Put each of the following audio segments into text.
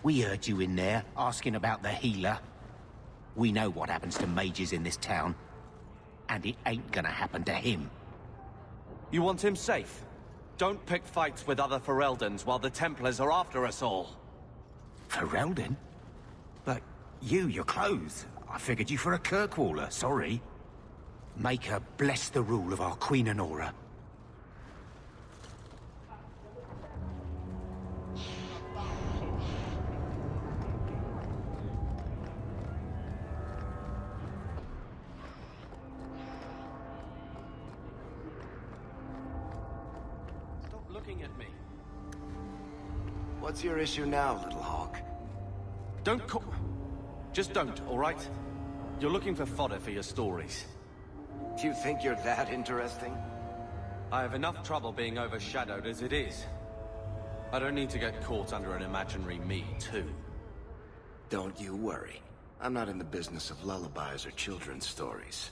We heard you in there, asking about the healer. We know what happens to mages in this town. And it ain't gonna happen to him. You want him safe? Don't pick fights with other Fereldans while the Templars are after us all. Ferelden? But your clothes. I figured you for a Kirkwaller, sorry. Make her bless the rule of our Queen Honora. Stop looking at me. What's your issue now, little hawk? Don't call... Just don't, all right? You're looking for fodder for your stories. Do you think you're that interesting? I have enough trouble being overshadowed as it is. I don't need to get caught under an imaginary me, too. Don't you worry. I'm not in the business of lullabies or children's stories.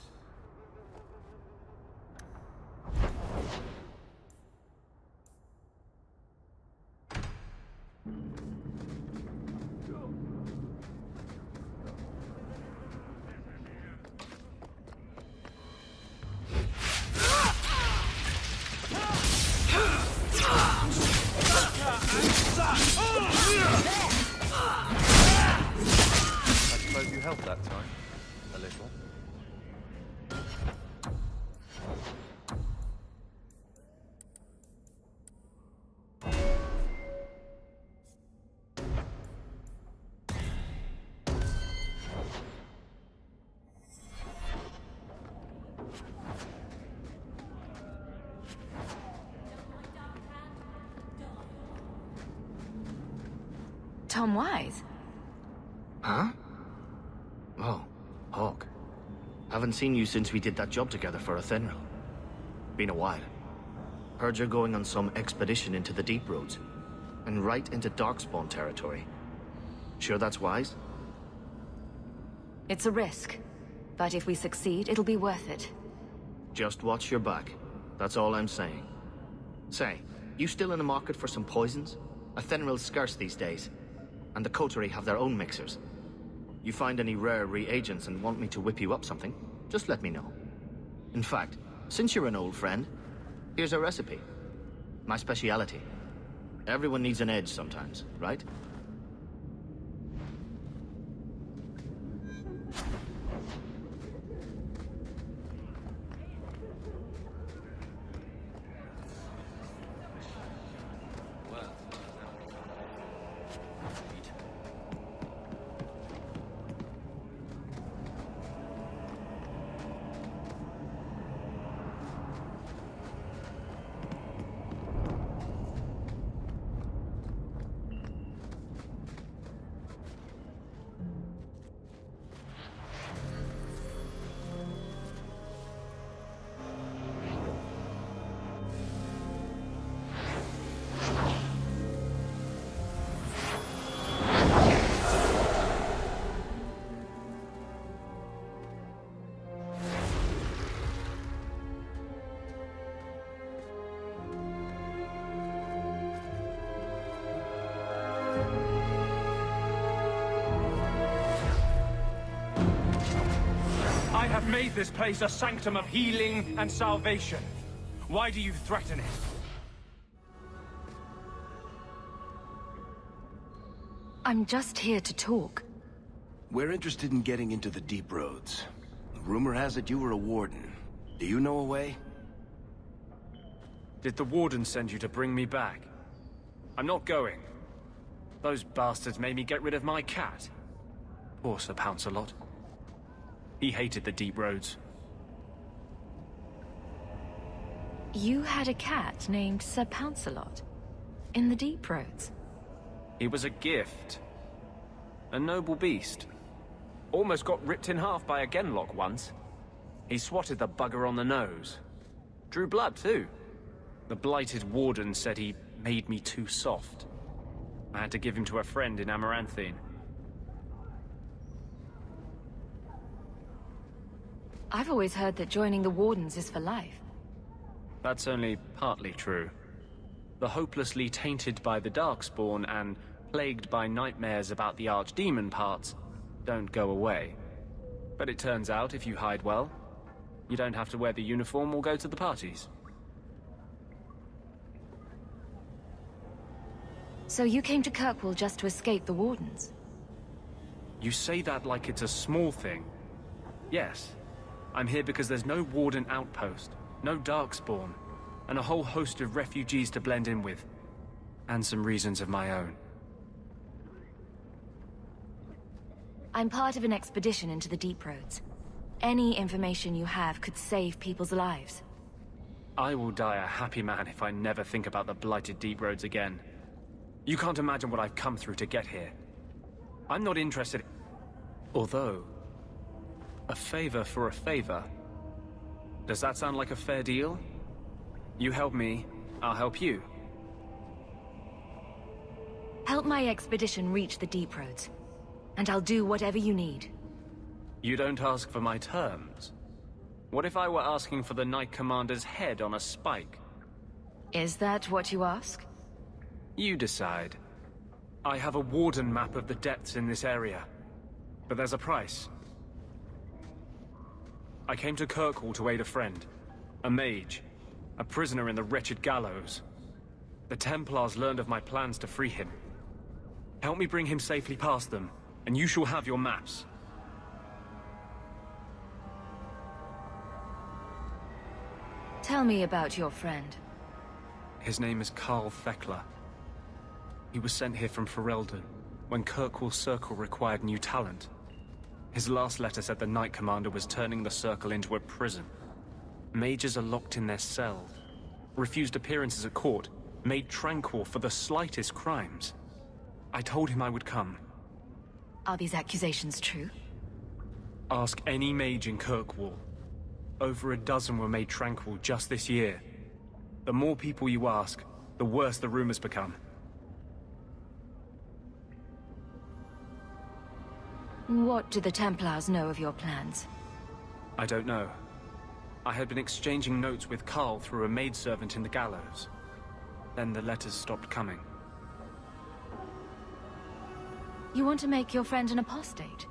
I suppose you helped that time. A little. Tom Wise? Huh? Oh, Hawk. Haven't seen you since we did that job together for Athenril. Been a while. Heard you're going on some expedition into the Deep Roads. And right into Darkspawn territory. Sure that's wise? It's a risk. But if we succeed, it'll be worth it. Just watch your back. That's all I'm saying. Say, you still in the market for some poisons? Athenril's scarce these days. And the coterie have their own mixers. You find any rare reagents and want me to whip you up something, just let me know. In fact, since you're an old friend, here's a recipe. My speciality. Everyone needs an edge sometimes, right? I have made this place a sanctum of healing and salvation. Why do you threaten it? I'm just here to talk. We're interested in getting into the Deep Roads. Rumor has it you were a Warden. Do you know a way? Did the Warden send you to bring me back? I'm not going. Those bastards made me get rid of my cat. Poor Sir Pouncelot. He hated the Deep Roads. You had a cat named Sir Pouncelot? In the Deep Roads? He was a gift. A noble beast. Almost got ripped in half by a Genlock once. He swatted the bugger on the nose. Drew blood, too. The blighted Warden said he made me too soft. I had to give him to a friend in Amaranthine. I've always heard that joining the Wardens is for life. That's only partly true. The hopelessly tainted by the Darkspawn and plagued by nightmares about the archdemon parts, don't go away. But it turns out if you hide well, you don't have to wear the uniform or go to the parties. So you came to Kirkwall just to escape the Wardens? You say that like it's a small thing. Yes, I'm here because there's no Warden outpost, no Darkspawn, and a whole host of refugees to blend in with. And some reasons of my own. I'm part of an expedition into the Deep Roads. Any information you have could save people's lives. I will die a happy man if I never think about the blighted Deep Roads again. You can't imagine what I've come through to get here. I'm not interested... Although... a favor for a favor. Does that sound like a fair deal? You help me, I'll help you. Help my expedition reach the Deep Roads, and I'll do whatever you need. You don't ask for my terms. What if I were asking for the Knight Commander's head on a spike? Is that what you ask? You decide. I have a Warden map of the depths in this area, but there's a price. I came to Kirkwall to aid a friend, a mage, a prisoner in the wretched gallows. The Templars learned of my plans to free him. Help me bring him safely past them, and you shall have your maps. Tell me about your friend. His name is Carl Thekla. He was sent here from Ferelden, when Kirkwall Circle required new talent. His last letter said the Knight Commander was turning the Circle into a prison. Mages are locked in their cells, refused appearances at court, made tranquil for the slightest crimes. I told him I would come. Are these accusations true? Ask any mage in Kirkwall. Over a dozen were made tranquil just this year. The more people you ask, the worse the rumors become. What do the Templars know of your plans? I don't know. I had been exchanging notes with Carl through a maidservant in the gallows. Then the letters stopped coming. You want to make your friend an apostate?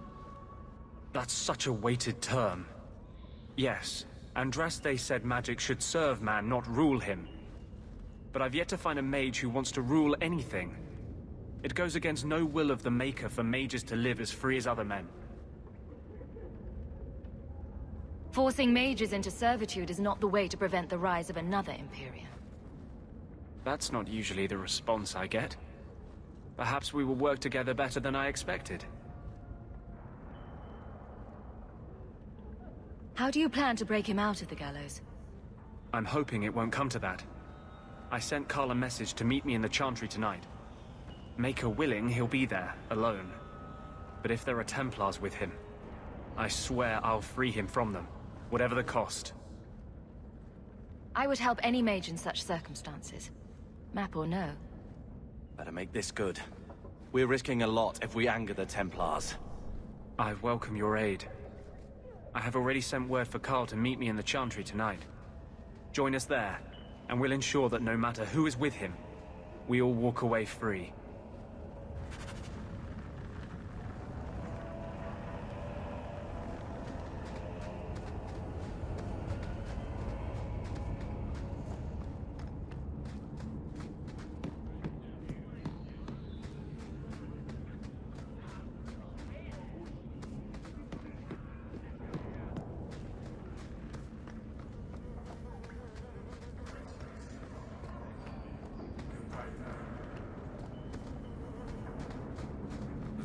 That's such a weighted term. Yes, Andraste said magic should serve man, not rule him. But I've yet to find a mage who wants to rule anything. It goes against no will of the Maker for mages to live as free as other men. Forcing mages into servitude is not the way to prevent the rise of another Imperium. That's not usually the response I get. Perhaps we will work together better than I expected. How do you plan to break him out of the gallows? I'm hoping it won't come to that. I sent Carl a message to meet me in the Chantry tonight. Maker willing, he'll be there, alone. But if there are Templars with him, I swear I'll free him from them, whatever the cost. I would help any mage in such circumstances. Map or no. Better make this good. We're risking a lot if we anger the Templars. I welcome your aid. I have already sent word for Carl to meet me in the Chantry tonight. Join us there, and we'll ensure that no matter who is with him, we all walk away free.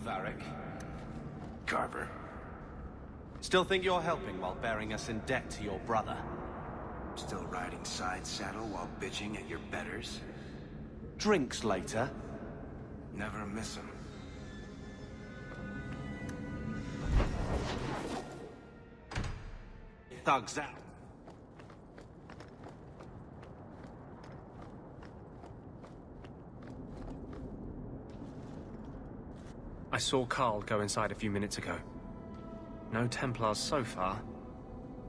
Varric. Carver. Still think you're helping while bearing us in debt to your brother? Still riding side saddle while bitching at your betters? Drinks later? Never miss 'em. Thugs out. I saw Carl go inside a few minutes ago. No Templars so far.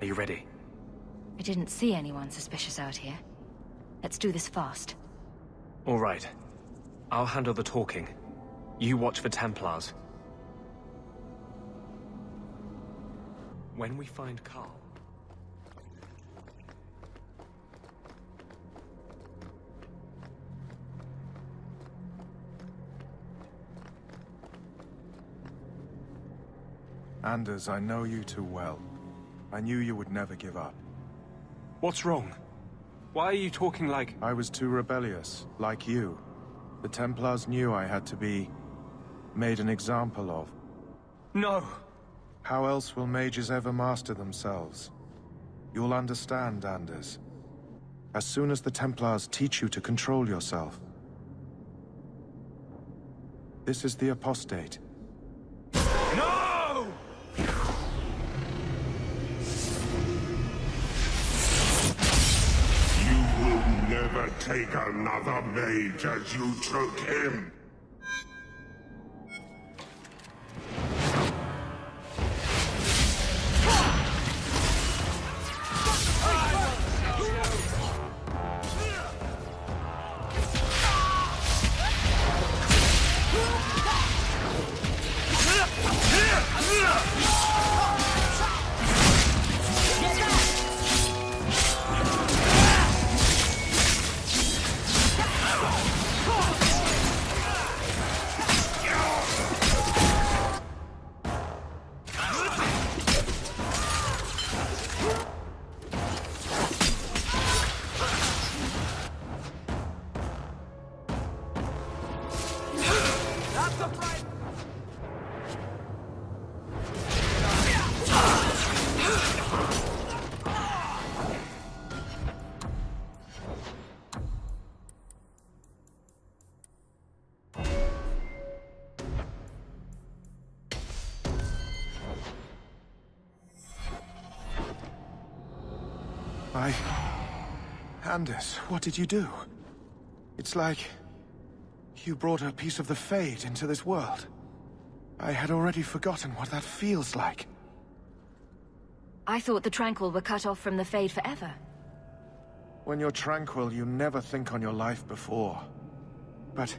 Are you ready? I didn't see anyone suspicious out here. Let's do this fast. All right. I'll handle the talking. You watch for Templars. When we find Carl... Anders, I know you too well. I knew you would never give up. What's wrong? Why are you talking like... I was too rebellious, like you. The Templars knew I had to be... made an example of. No! How else will mages ever master themselves? You'll understand, Anders. As soon as the Templars teach you to control yourself. This is the apostate. No! You will never take another mage as you took him. Anders, what did you do? It's like... you brought a piece of the Fade into this world. I had already forgotten what that feels like. I thought the Tranquil were cut off from the Fade forever. When you're tranquil, you never think on your life before. But...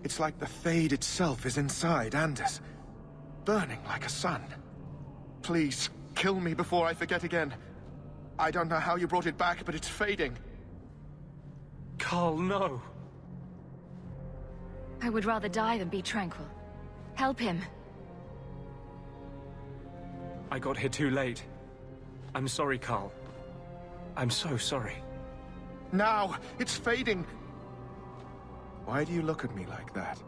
it's like the Fade itself is inside Anders. Burning like a sun. Please, kill me before I forget again. I don't know how you brought it back, but it's fading. Carl, no! I would rather die than be tranquil. Help him. I got here too late. I'm sorry, Carl. I'm so sorry. Now! It's fading! Why do you look at me like that?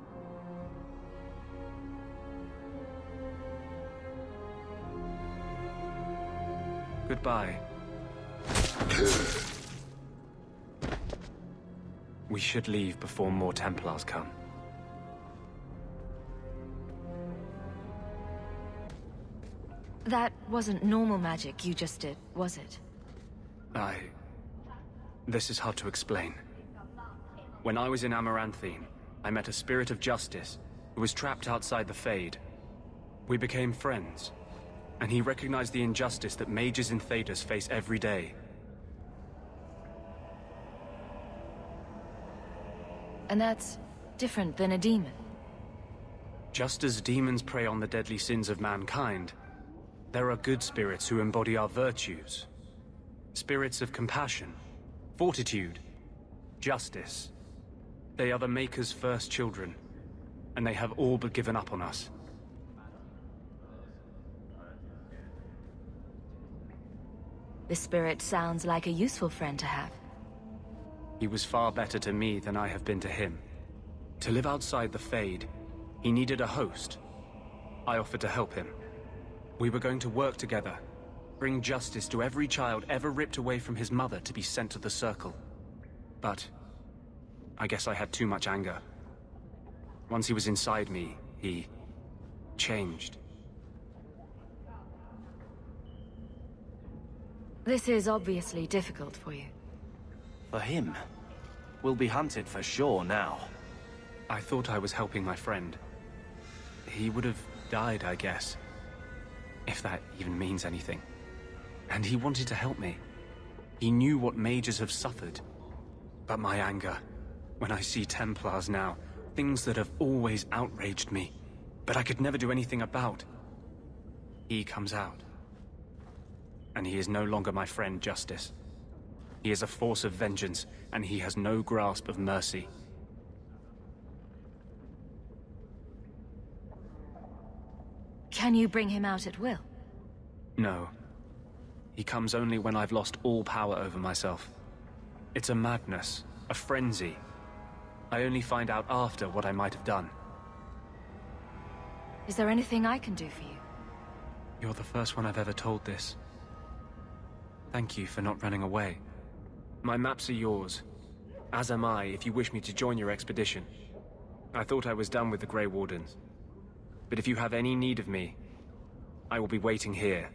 Goodbye. We should leave before more Templars come. That wasn't normal magic you just did, was it? This is hard to explain. When I was in Amaranthine, I met a spirit of justice who was trapped outside the Fade. We became friends, and he recognized the injustice that mages in Thedas face every day. And that's different than a demon. Just as demons prey on the deadly sins of mankind, there are good spirits who embody our virtues. Spirits of compassion, fortitude, justice. They are the Maker's first children, and they have all but given up on us. This spirit sounds like a useful friend to have. He was far better to me than I have been to him. To live outside the Fade, he needed a host. I offered to help him. We were going to work together, bring justice to every child ever ripped away from his mother to be sent to the Circle. But I guess I had too much anger. Once he was inside me, he changed. This is obviously difficult for you. For him. We'll be hunted for sure now. I thought I was helping my friend. He would have died, I guess. If that even means anything. And he wanted to help me. He knew what mages have suffered. But my anger, when I see Templars now, Things that have always outraged me, but I could never do anything about. He comes out. And he is no longer my friend, Justice. He is a force of vengeance, and he has no grasp of mercy. Can you bring him out at will? No. He comes only when I've lost all power over myself. It's a madness, a frenzy. I only find out after what I might have done. Is there anything I can do for you? You're the first one I've ever told this. Thank you for not running away. My maps are yours. As am I, if you wish me to join your expedition. I thought I was done with the Grey Wardens. But if you have any need of me, I will be waiting here.